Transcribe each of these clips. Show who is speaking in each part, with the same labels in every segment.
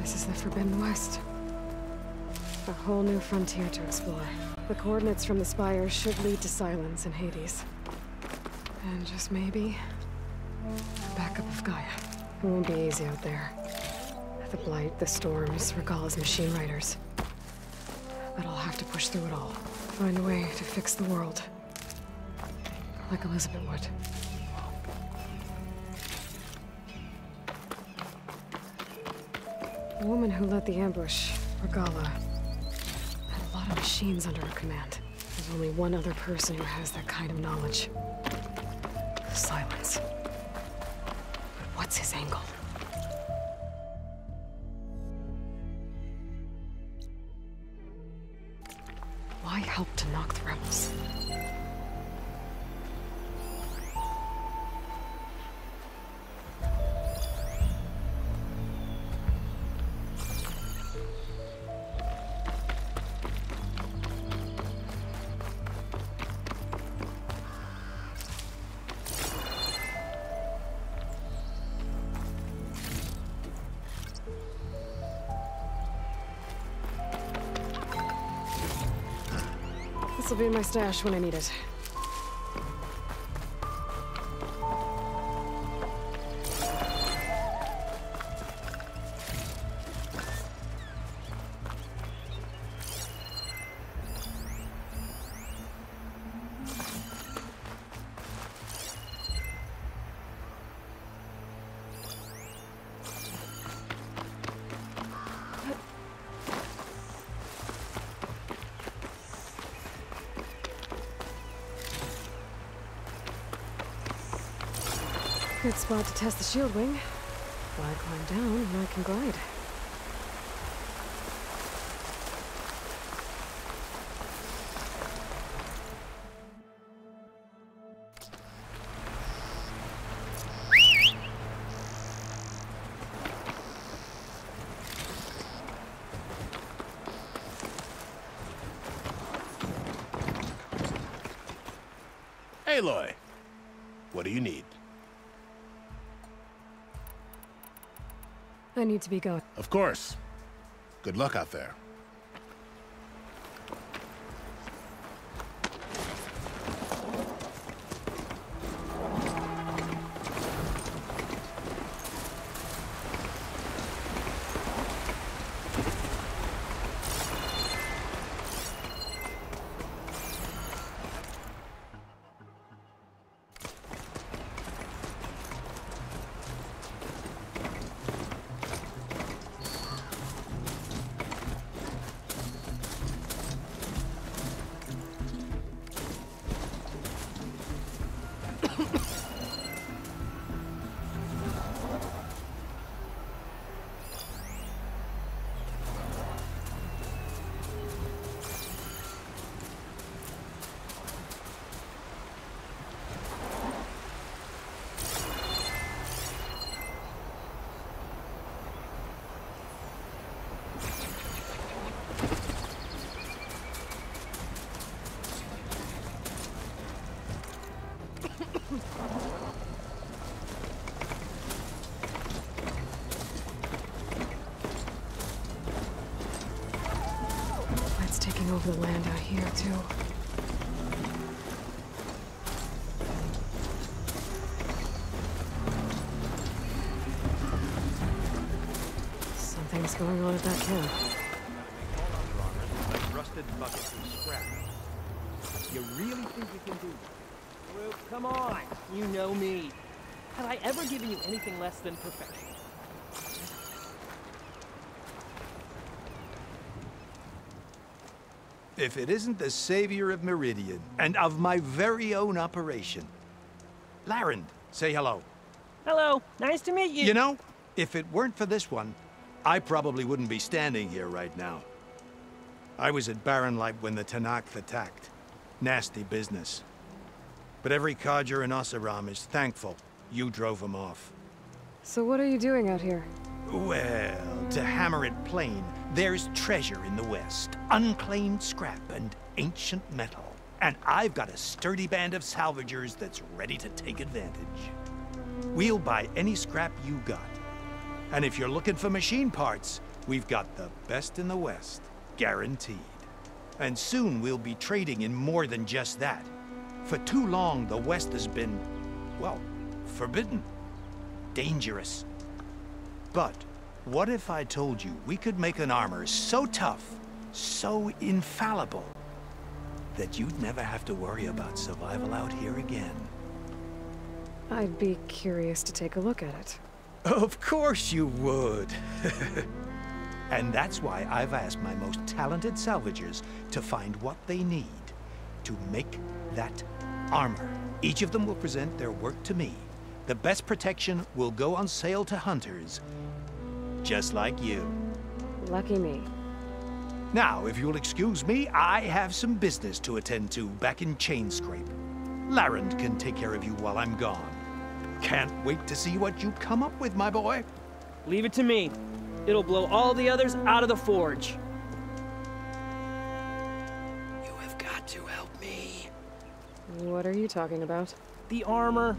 Speaker 1: This is the Forbidden West. A whole new frontier to explore. The coordinates from the spires should lead to Silence and Hades. And just maybe, a backup of Gaia. It won't be easy out there. The Blight, the Storms, Regalla's machine riders. But I'll have to push through it all. Find a way to fix the world. Like Elizabeth would. The woman who led the ambush, Regalla, had a lot of machines under her command. There's only one other person who has that kind of knowledge. Silence. But what's his angle? Why help to knock the rebels? This'll be in my stash when I need it. Good spot to test the shield wing. Why climb down when I can glide?
Speaker 2: Aloy, what do you need?
Speaker 1: I need to be going.
Speaker 2: Of course. Good luck out there.
Speaker 1: It's taking over the land out here, too. Something's going on at that camp.
Speaker 3: Like rusted buckets of scrap. You really think you can do that?
Speaker 4: Luke, come on. You know me. Have I ever given you anything less than perfection?
Speaker 3: If it isn't the savior of Meridian, and of my very own operation. Laren, say hello.
Speaker 4: Hello. Nice to meet you.
Speaker 3: You know, if it weren't for this one, I probably wouldn't be standing here right now. I was at Barren Light when the Tanakh attacked. Nasty business. But every codger in Oseram is thankful you drove him off.
Speaker 1: So what are you doing out here?
Speaker 3: Well, to hammer it plain, there's treasure in the West. Unclaimed scrap and ancient metal. And I've got a sturdy band of salvagers that's ready to take advantage. We'll buy any scrap you got. And if you're looking for machine parts, We've got the best in the West, guaranteed. And soon we'll be trading in more than just that. For too long, the West has been, well, forbidden. Dangerous. But what if I told you we could make an armor so tough, so infallible, that you'd never have to worry about survival out here again?
Speaker 1: I'd be curious to take a look at it.
Speaker 3: Of course you would. And that's why I've asked my most talented salvagers to find what they need to make that armor. Each of them will present their work to me. The best protection will go on sale to hunters, just like you.
Speaker 1: Lucky me.
Speaker 3: Now, if you'll excuse me, I have some business to attend to back in Chainscrape. Larend can take care of you while I'm gone. Can't wait to see what you come up with, my boy.
Speaker 4: Leave it to me. It'll blow all the others out of the forge.
Speaker 3: You have got to help me.
Speaker 1: What are you talking about?
Speaker 4: The armor.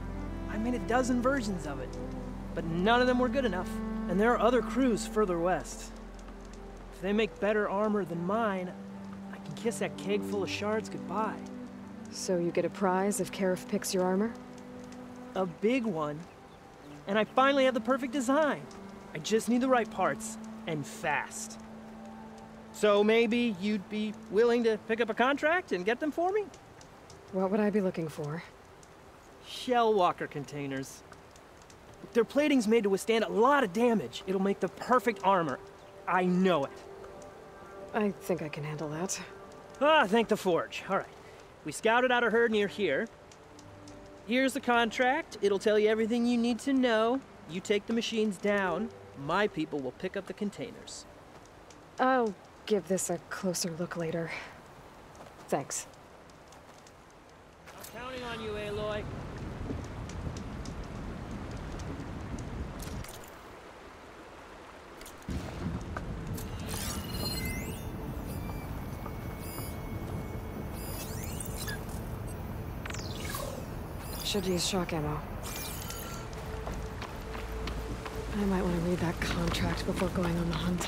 Speaker 4: I made a dozen versions of it, but none of them were good enough. And there are other crews further west. If they make better armor than mine, I can kiss that keg full of shards goodbye.
Speaker 1: So you get a prize if Karif picks your armor?
Speaker 4: A big one. And I finally have the perfect design. I just need the right parts, and fast. So maybe you'd be willing to pick up a contract and get them for me?
Speaker 1: What would I be looking for?
Speaker 4: Shell walker containers. Their plating's made to withstand a lot of damage. It'll make the perfect armor. I know it.
Speaker 1: I think I can handle that.
Speaker 4: Ah, thank the forge. All right. We scouted out a herd near here. Here's the contract. It'll tell you everything you need to know. You take the machines down. My people will pick up the containers.
Speaker 1: I'll give this a closer look later. Thanks.
Speaker 4: I'm counting on you, Aloy.
Speaker 1: Should use shock ammo. I might want to read that contract before going on the hunt.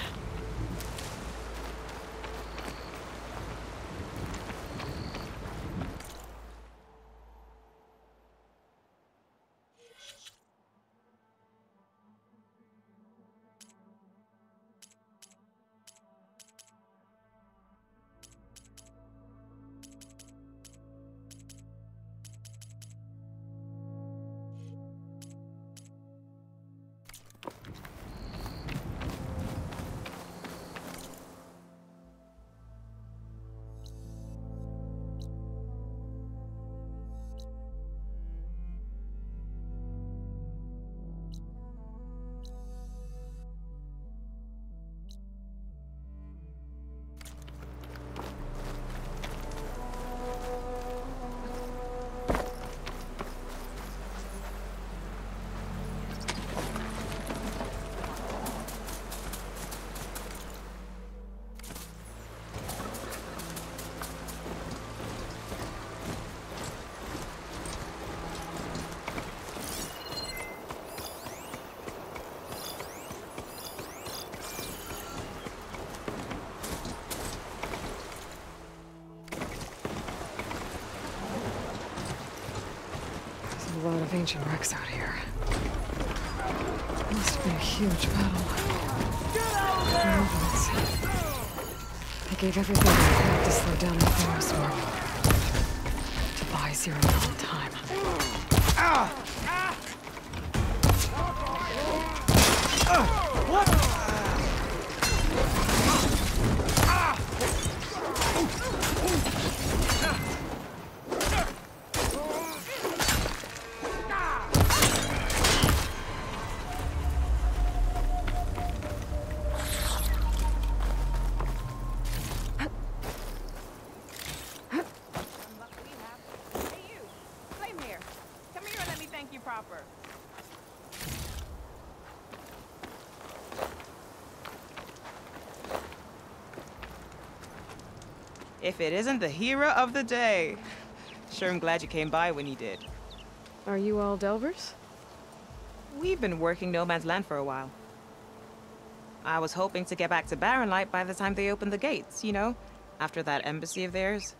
Speaker 1: A lot of ancient wrecks out here. Must have been a huge battle. Movements. They gave everything they had to slow down the thunderstorm. To buy Zero Dawn time.
Speaker 4: What?
Speaker 5: If it isn't the hero of the day. Sure, I'm glad you came by when you did.
Speaker 1: Are you all Delvers?
Speaker 5: We've been working No Man's Land for a while. I was hoping to get back to Barrenlight by the time they opened the gates, you know? After that embassy of theirs.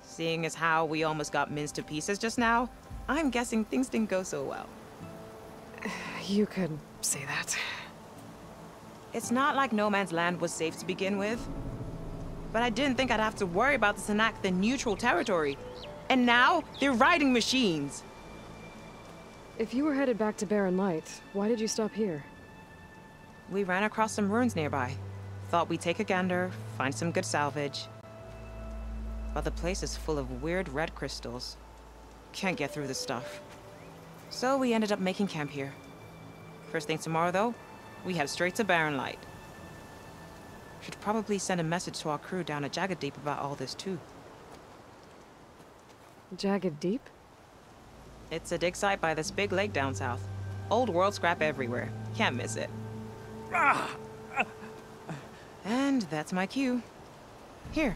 Speaker 5: Seeing as how we almost got minced to pieces just now, I'm guessing things didn't go so well.
Speaker 1: You could say that.
Speaker 5: It's not like No Man's Land was safe to begin with. But I didn't think I'd have to worry about the Tanakh, the neutral territory. And now, they're riding machines.
Speaker 1: If you were headed back to Barren Light, why did you stop here?
Speaker 5: We ran across some ruins nearby. Thought we'd take a gander, find some good salvage. But the place is full of weird red crystals. Can't get through the stuff. So we ended up making camp here. First thing tomorrow, though, we head straight to Barren Light. Should probably send a message to our crew down at Jagged Deep about all this, too.
Speaker 1: Jagged Deep?
Speaker 5: It's a dig site by this big lake down south. Old world scrap everywhere. Can't miss it. And that's my cue. Here.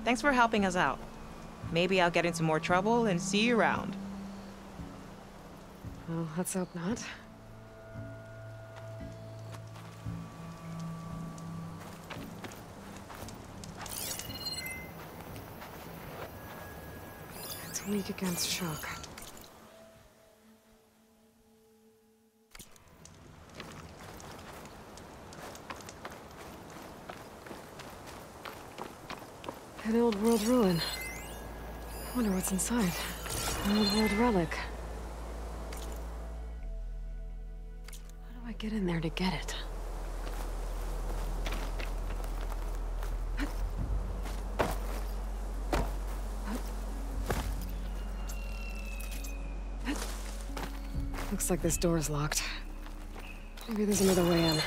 Speaker 5: Thanks for helping us out. Maybe I'll get into more trouble and see you around.
Speaker 1: Well, let's hope not. It's weak against shock. An old world ruin. I wonder what's inside. An old world relic. How do I get in there to get it? Looks like this door's locked. Maybe there's another way in.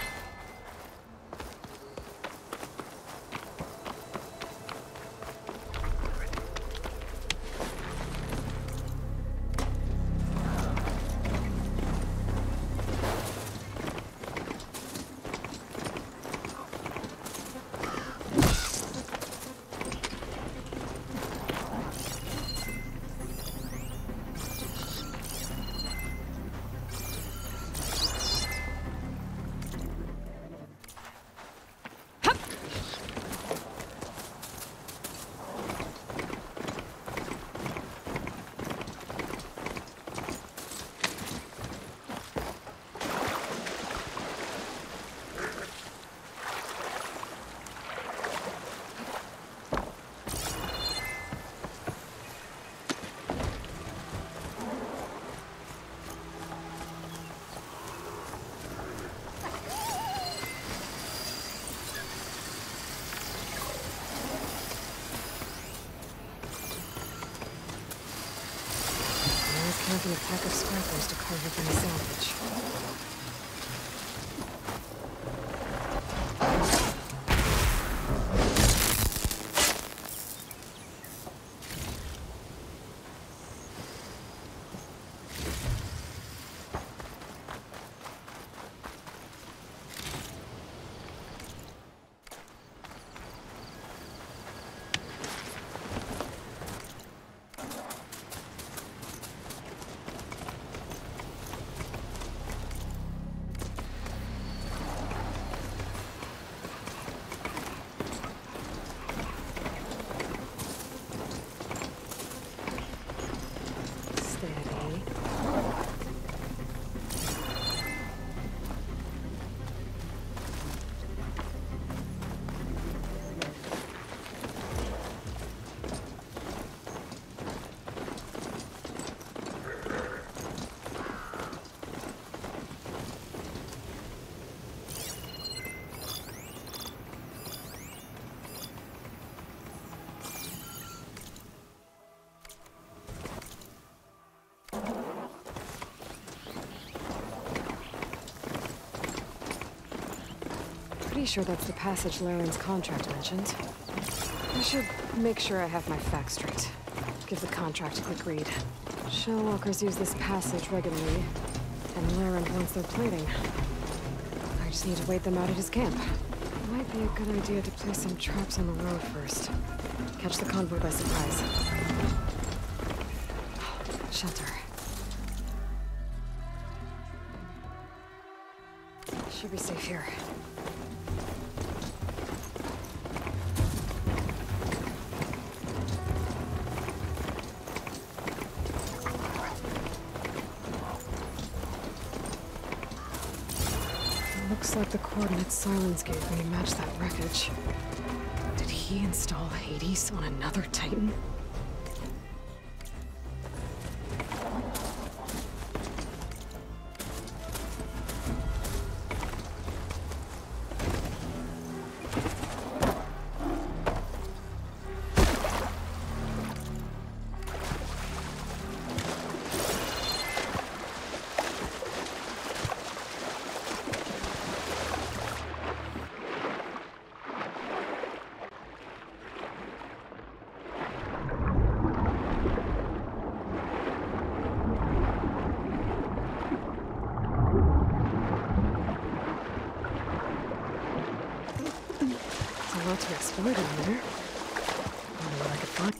Speaker 1: Counting a pack of scrappers to carve up any salvage. Pretty sure that's the passage Laren's contract mentioned. I should make sure I have my facts straight. Give the contract a quick read. Shellwalkers use this passage regularly, and Laren wants their plating. I just need to wait them out at his camp. It might be a good idea to place some traps on the road first. Catch the convoy by surprise. Shelter. Should be safe here. Looks like the coordinates Silence gave me match that wreckage. Did he install Hades on another Titan? A lot to explore down there. Wonder what I could find.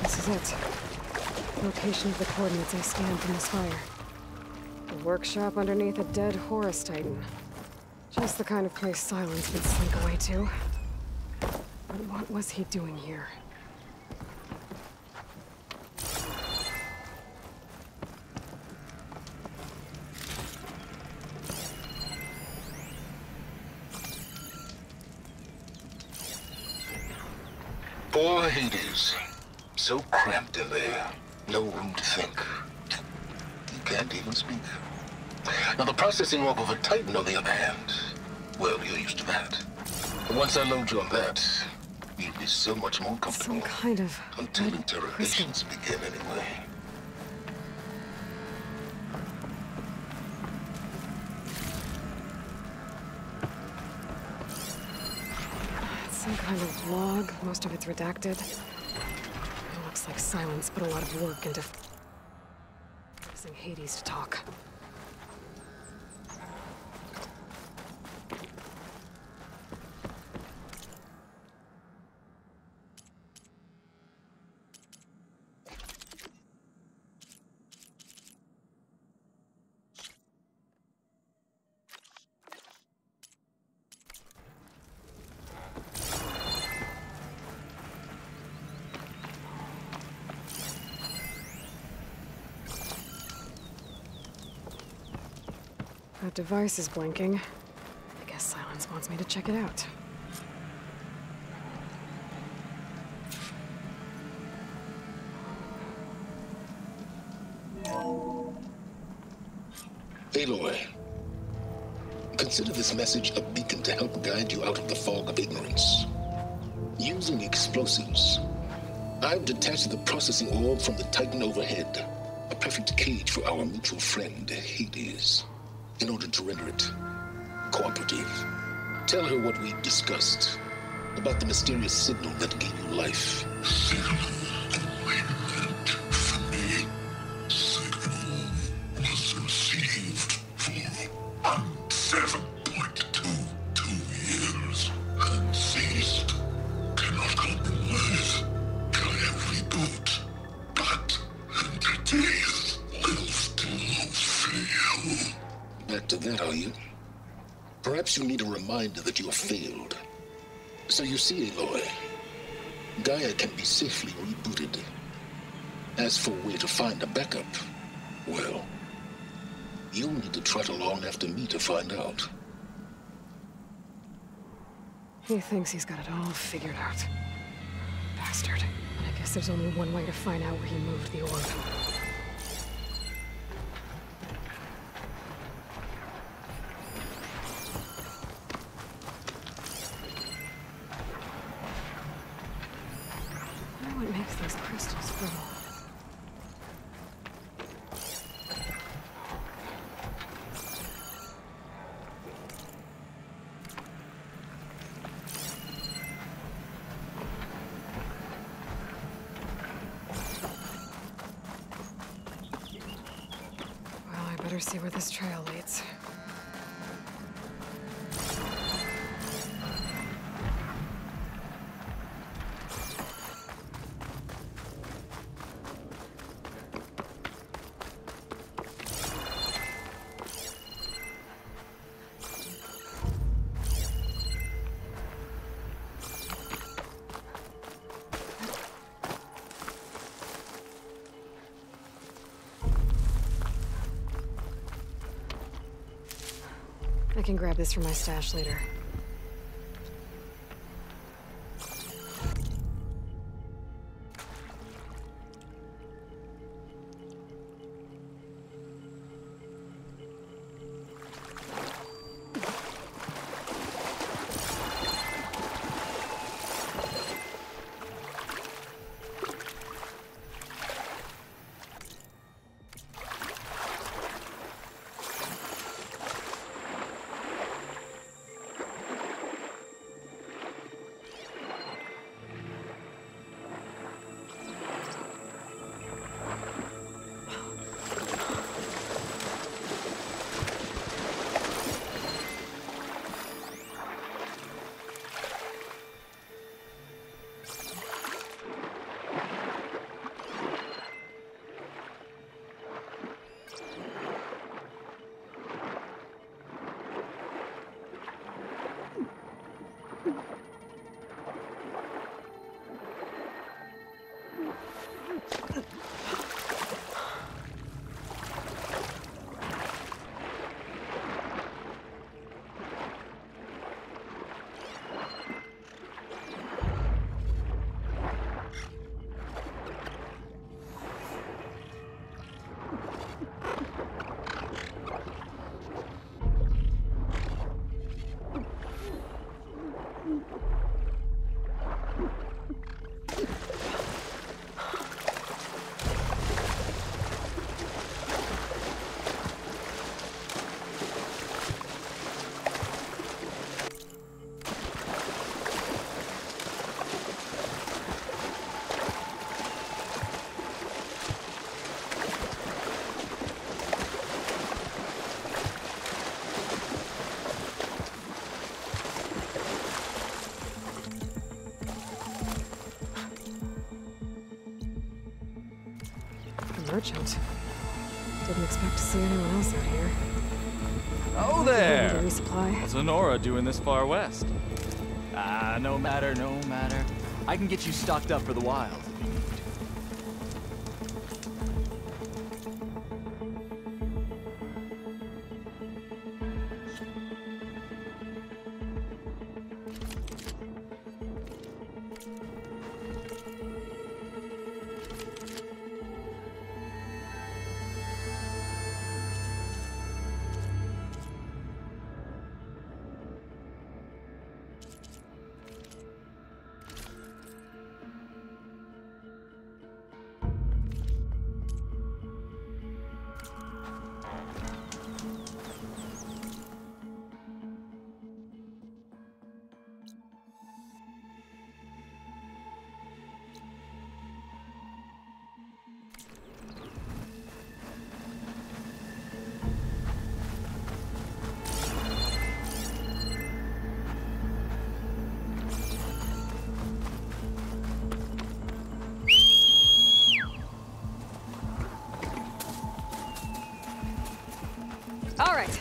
Speaker 1: This is it. Location of the coordinates I scanned from the spire. A workshop underneath a dead Horus Titan. Just the kind of place Silence would slink away to. But what was he doing here?
Speaker 6: Poor Hades. So cramped in there. No room to think. He can't even speak. Now the processing orb of a Titan, on the other hand, well, you're used to that. But once I load you on that, you'll be so much more comfortable.
Speaker 1: Some kind of
Speaker 6: until interrogations begin anyway.
Speaker 1: Some kind of log, most of it's redacted. It looks like Silence put a lot of work into forcing Hades to talk. That device is blinking. I guess Silence wants me to check it out.
Speaker 6: Aloy, consider this message a beacon to help guide you out of the fog of ignorance. Using explosives, I've detached the processing orb from the Titan overhead, a perfect cage for our mutual friend, Hades, in order to render it cooperative. Tell her what we discussed about the mysterious signal that gave you life.
Speaker 7: Signal awaited for me. Signal was received for 7.22 years and ceased. Cannot compromise. Can reboot. But entities will still fail.
Speaker 6: Back to that, are you? Perhaps you need a reminder that you have failed. So you see, Aloy, Gaia can be safely rebooted. As for where to find a backup, well, you'll need to trot along after me to find out.
Speaker 1: He thinks he's got it all figured out. Bastard. And I guess there's only one way to find out where he moved the orb. better see where this trail leads. I can grab this from my stash later. Merchant. Didn't expect to see anyone else out here.
Speaker 8: Oh there!
Speaker 1: To resupply.
Speaker 8: What's Honora doing this far west? No matter, no matter. I can get you stocked up for the wild.
Speaker 1: All right.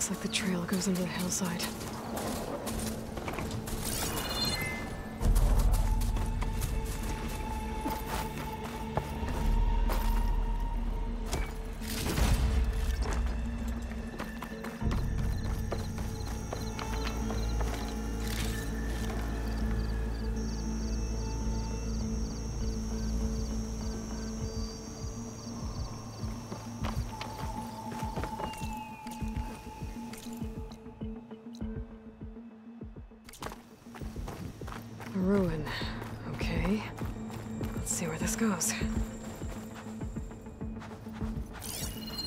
Speaker 1: Looks like the trail goes under the hillside. A ruin. Okay. Let's see where this goes.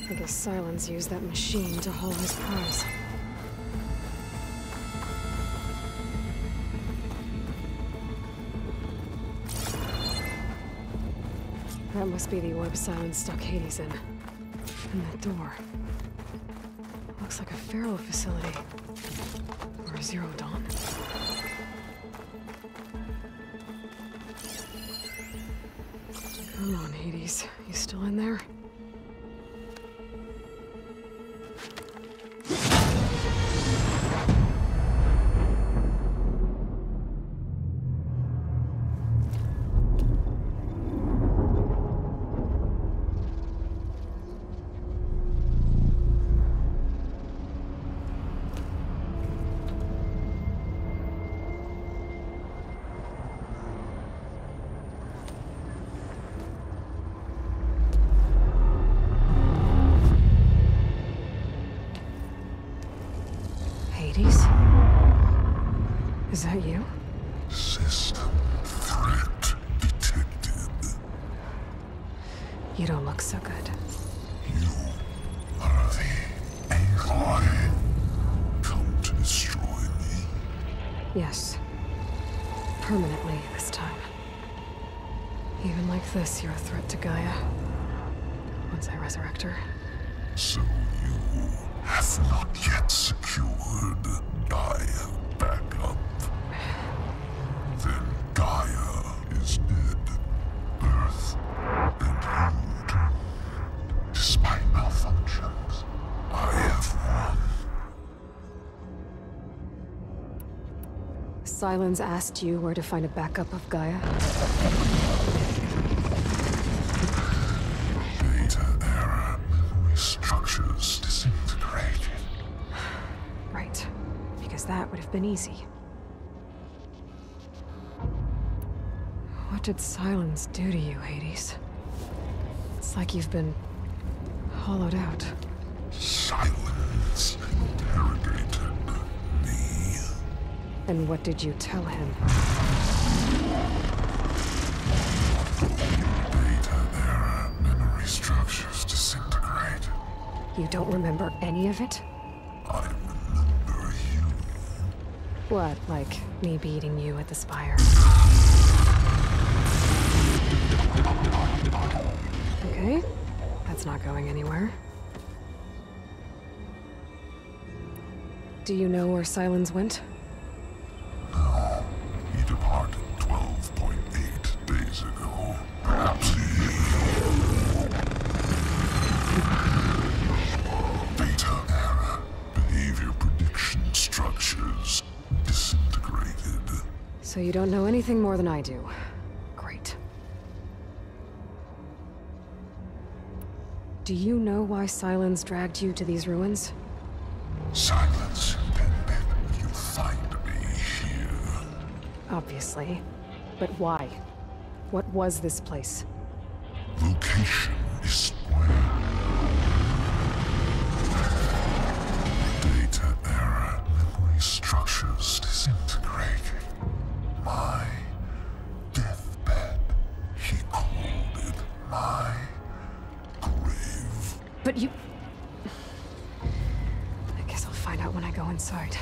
Speaker 1: I guess Silence used that machine to haul his prize. That must be the orb Silence stuck Hades in. And that door. Looks like a Pharaoh facility. Or a Zero Dawn. Come on, Hades. You still in there? Hades? Is that you?
Speaker 7: System threat detected.
Speaker 1: You don't look so good.
Speaker 7: You are the Aloy. Come to destroy me.
Speaker 1: Yes. Permanently this time. Even like this, you're a threat to Gaia. Once I resurrect her.
Speaker 7: So you have not yet secured Gaia back up. Then Gaia is dead. Earth and you doomed. Despite malfunctions, I have won.
Speaker 1: Silence asked you where to find a backup of Gaia?
Speaker 7: Data error. Memory structures disintegrated.
Speaker 1: Right. Because that would have been easy. What did Silence do to you, Hades? It's like you've been hollowed out.
Speaker 7: Silence interrogated me.
Speaker 1: And what did you tell him?
Speaker 7: Data error. Memory structures disintegrated.
Speaker 1: You don't remember any of it?
Speaker 7: I remember you.
Speaker 1: What, like me beating you at the spire? Okay, that's not going anywhere. Do you know where Silence went?
Speaker 7: No, he departed 12.8 days ago. Perhaps he... Data error. Behavior prediction structures disintegrated.
Speaker 1: So you don't know anything more than I do. Great. Do you know why Silence dragged you to these ruins?
Speaker 7: Silence intended you find me here.
Speaker 1: Obviously. But why? What was this place?
Speaker 7: Location is where. Data error. Memory structures disintegrated. My deathbed. He called it my grave.
Speaker 1: But you... I guess I'll find out when I go inside.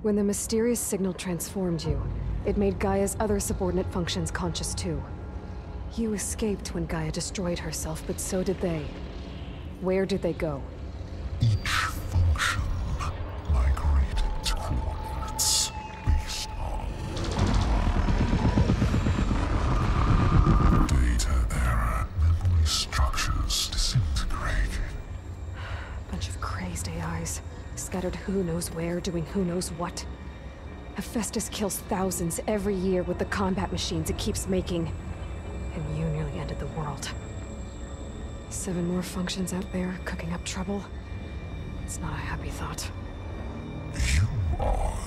Speaker 1: When the mysterious signal transformed you, it made Gaia's other subordinate functions conscious too. You escaped when Gaia destroyed herself, but so did they. Where did they go?
Speaker 7: Each function migrated to coordinates based on data error. Memory structures
Speaker 1: phased AIs, scattered who knows where, doing who knows what. Hephaestus kills thousands every year with the combat machines it keeps making. And you nearly ended the world. 7 more functions out there, cooking up trouble. It's not a happy thought.
Speaker 7: You are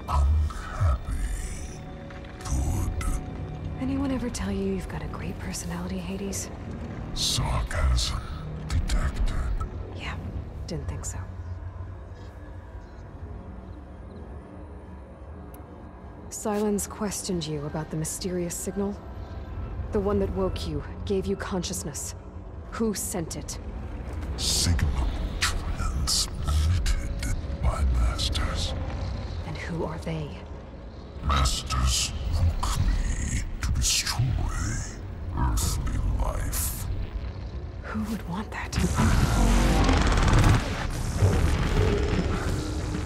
Speaker 7: unhappy. Good.
Speaker 1: Anyone ever tell you you've got a great personality, Hades?
Speaker 7: Sarcasm detected.
Speaker 1: Yeah, didn't think so. Silence questioned you about the mysterious signal. The one that woke you, gave you consciousness. Who sent it?
Speaker 7: Signal transmitted by masters.
Speaker 1: And who are they?
Speaker 7: Masters woke me to destroy earthly life.
Speaker 1: Who would want that?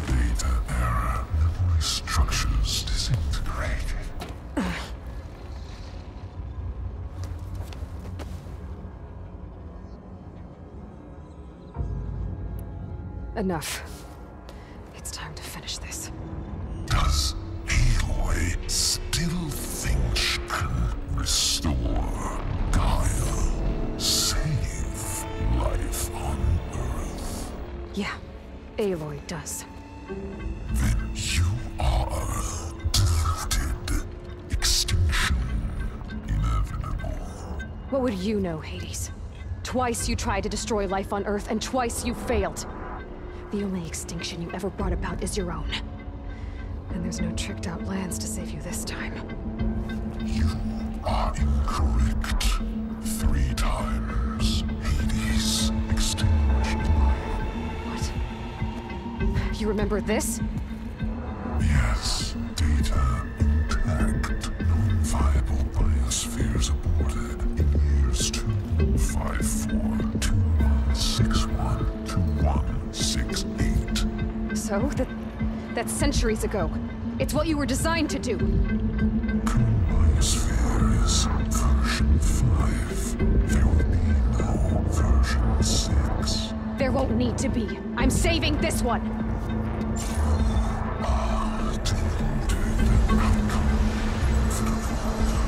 Speaker 7: Data error, memory structures disintegrating.
Speaker 1: Enough. It's time to finish this.
Speaker 7: Does Aloy still think she can restore Gaia? Save life on Earth?
Speaker 1: Yeah, Aloy does.
Speaker 7: Then you are deluded. Extinction inevitable.
Speaker 1: What would you know, Hades? Twice you tried to destroy life on Earth, and twice you failed. The only extinction you ever brought about is your own. And there's no tricked-out lands to save you this time.
Speaker 7: You are incorrect. 3 times. Hades extinguished life.
Speaker 1: What? You remember this?
Speaker 7: Yes, data intact. Non-viable biospheres aborted in years 254, 2161, 2168.
Speaker 1: So, that's centuries ago. It's what you were designed to do.
Speaker 7: Biosphere is version 5. There will be no version 6.
Speaker 1: There won't need to be. I'm saving this one.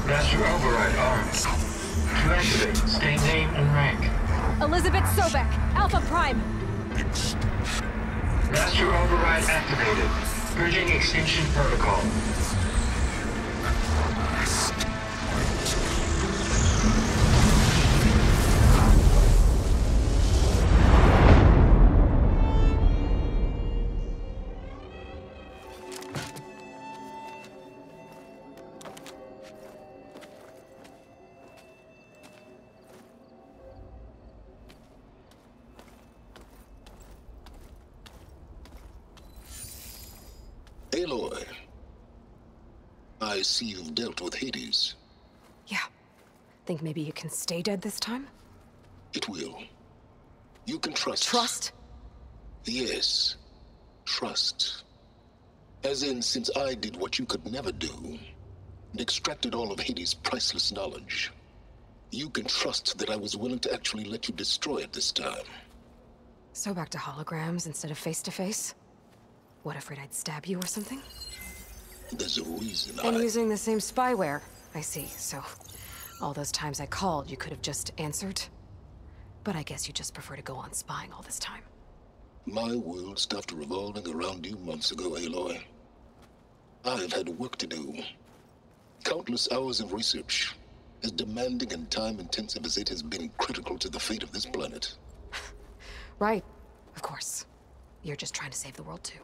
Speaker 9: Master override armed. To activate, state name and rank.
Speaker 1: Elizabeth Sobek, Alpha Prime.
Speaker 9: Master override activated. Purging extinction protocol.
Speaker 6: Aloy, I see you've dealt with Hades.
Speaker 1: Yeah. Think maybe you can stay dead this time?
Speaker 6: It will. You can trust.
Speaker 1: Trust?
Speaker 6: Yes. Trust. As in, since I did what you could never do, and extracted all of Hades' priceless knowledge, you can trust that I was willing to actually let you destroy it this time.
Speaker 1: So back to holograms instead of face-to-face? What, afraid I'd stab you or something?
Speaker 6: There's a reason
Speaker 1: And using the same spyware. I see, so all those times I called, you could have just answered? But I guess you just prefer to go on spying all this time.
Speaker 6: My world stopped revolving around you months ago, Aloy. I've had work to do. Countless hours of research, as demanding and time-intensive as it has been critical to the fate of this planet.
Speaker 1: Right, of course. You're just trying to save the world too.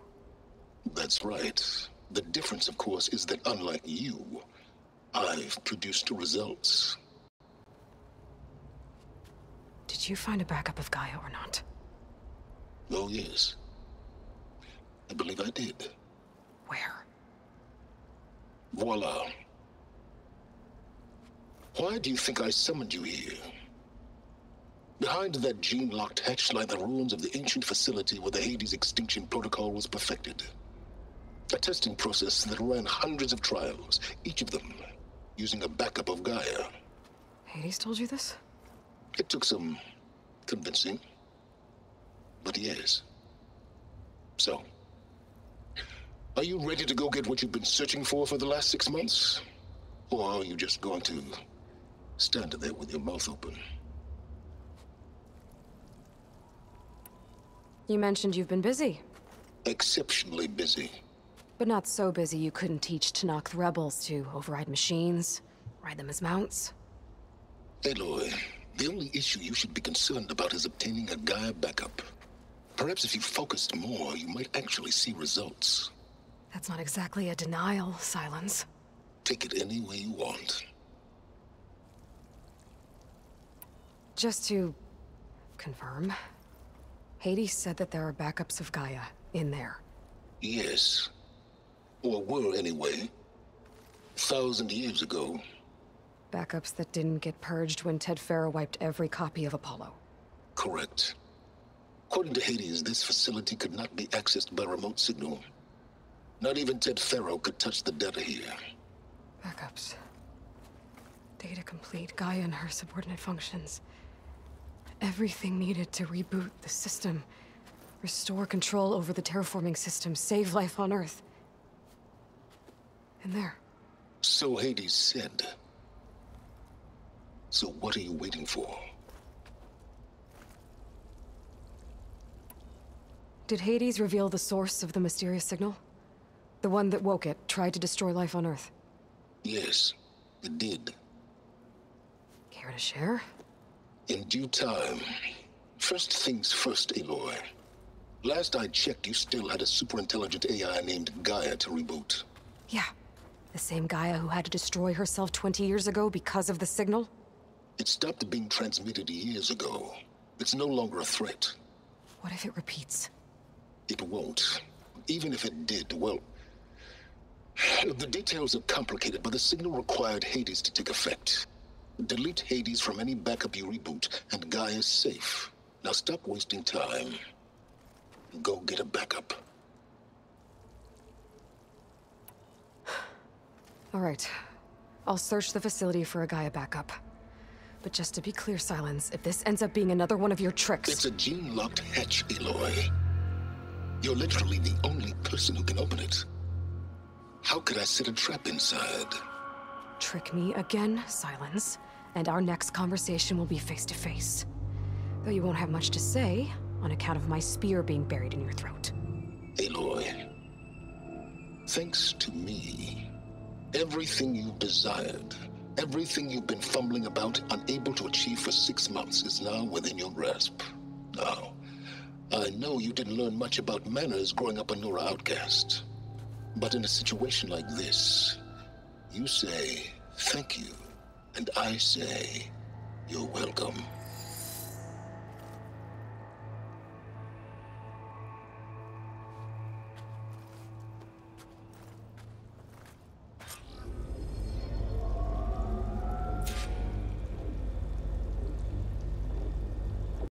Speaker 6: That's right. The difference, of course, is that unlike you, I've produced results.
Speaker 1: Did you find a backup of Gaia or not?
Speaker 6: Oh, yes. I believe I did.
Speaker 1: Where?
Speaker 6: Voila. Why do you think I summoned you here? Behind that gene-locked hatch lie the ruins of the ancient facility where the Hades extinction protocol was perfected. A testing process that ran hundreds of trials, each of them using a backup of Gaia.
Speaker 1: Hades told you this?
Speaker 6: It took some convincing, but yes. So, are you ready to go get what you've been searching for the last 6 months? Or are you just going to stand there with your mouth open?
Speaker 1: You mentioned you've been busy.
Speaker 6: Exceptionally busy.
Speaker 1: But not so busy you couldn't teach Tanakh the rebels to override machines, ride them as mounts.
Speaker 6: Aloy, the only issue you should be concerned about is obtaining a Gaia backup. Perhaps if you focused more, you might actually see results.
Speaker 1: That's not exactly a denial, Silence.
Speaker 6: Take it any way you want.
Speaker 1: Just to confirm, Hades said that there are backups of Gaia in there.
Speaker 6: Yes. Or were anyway. 1,000 years ago.
Speaker 1: Backups that didn't get purged when Ted Farrow wiped every copy of Apollo.
Speaker 6: Correct. According to Hades, this facility could not be accessed by remote signal. Not even Ted Farrow could touch the data here.
Speaker 1: Backups. Data complete, Gaia and her subordinate functions. Everything needed to reboot the system. Restore control over the terraforming system, save life on Earth. And there.
Speaker 6: So Hades said. So what are you waiting for?
Speaker 1: Did Hades reveal the source of the mysterious signal? The one that woke it, tried to destroy life on Earth?
Speaker 6: Yes, it did.
Speaker 1: Care to share?
Speaker 6: In due time. First things first, Aloy. Last I checked, you still had a super-intelligent AI named Gaia to reboot.
Speaker 1: Yeah. The same Gaia who had to destroy herself 20 years ago because of the signal?
Speaker 6: It stopped being transmitted years ago. It's no longer a threat.
Speaker 1: What if it repeats?
Speaker 6: It won't. Even if it did, well... The details are complicated, but the signal required Hades to take effect. Delete Hades from any backup you reboot, and Gaia's safe. Now stop wasting time. Go get a backup.
Speaker 1: All right. I'll search the facility for a Gaia backup. But just to be clear, Silence, if this ends up being another one of your tricks...
Speaker 6: It's a gene-locked hatch, Aloy. You're literally the only person who can open it. How could I set a trap inside?
Speaker 1: Trick me again, Silence, and our next conversation will be face-to-face. Though you won't have much to say, on account of my spear being buried in your throat.
Speaker 6: Aloy, thanks to me, everything you desired, everything you've been fumbling about, unable to achieve for 6 months, is now within your grasp. Now, I know you didn't learn much about manners growing up a Nora outcast. But in a situation like this, you say, thank you, and I say, you're welcome.